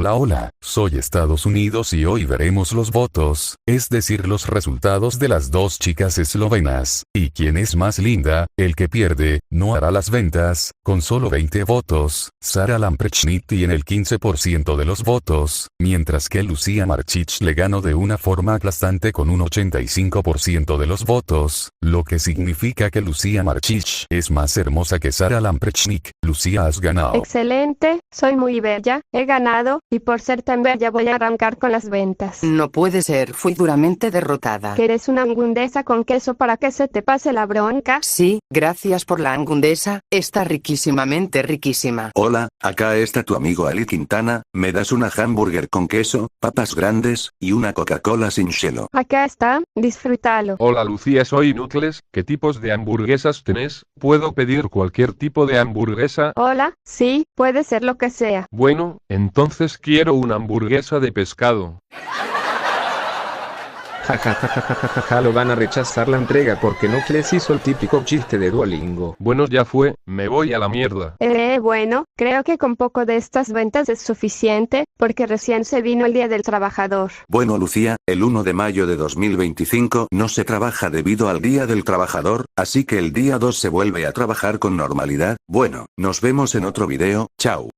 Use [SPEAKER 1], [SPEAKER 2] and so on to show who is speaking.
[SPEAKER 1] Hola, hola, soy Estados Unidos y hoy veremos los votos, es decir los resultados de las dos chicas eslovenas. ¿Y quién es más linda? El que pierde, no hará las ventas, con solo 20 votos, Sara Lamprecht tiene el 15% de los votos, mientras que Lucía Marchich le ganó de una forma aplastante con un 85% de los votos, lo que significa que Lucía Marchich es más hermosa que Sara Lamprecht. Lucía, has ganado.
[SPEAKER 2] Excelente, soy muy bella, he ganado, y por ser tan bella voy a arrancar con las ventas.
[SPEAKER 3] No puede ser, fui duramente derrotada.
[SPEAKER 2] ¿Quieres una angundesa con queso para que se te pase la bronca?
[SPEAKER 3] Sí, gracias por la angundesa, está riquísimamente riquísima.
[SPEAKER 4] Hola, acá está tu amigo Ali Quintana, me das una hamburger con queso, papas grandes, y una Coca-Cola sin hielo.
[SPEAKER 2] Acá está, disfrútalo.
[SPEAKER 5] Hola Lucía, soy Nucles, ¿qué tipos de hamburguesas tenés? ¿Puedo pedir cualquier tipo de hamburguesa?
[SPEAKER 2] Hola, sí, puede ser lo que sea.
[SPEAKER 5] Bueno, entonces quiero una hamburguesa de pescado.
[SPEAKER 6] Ja, lo van a rechazar la entrega porque no les hizo el típico chiste de Duolingo.
[SPEAKER 5] Bueno, ya fue, me voy a la mierda.
[SPEAKER 2] Bueno, creo que con poco de estas ventas es suficiente, porque recién se vino el Día del Trabajador.
[SPEAKER 4] Bueno Lucía, el 1 de mayo de 2025 no se trabaja debido al Día del Trabajador, así que el día 2 se vuelve a trabajar con normalidad. Bueno, nos vemos en otro video, chao.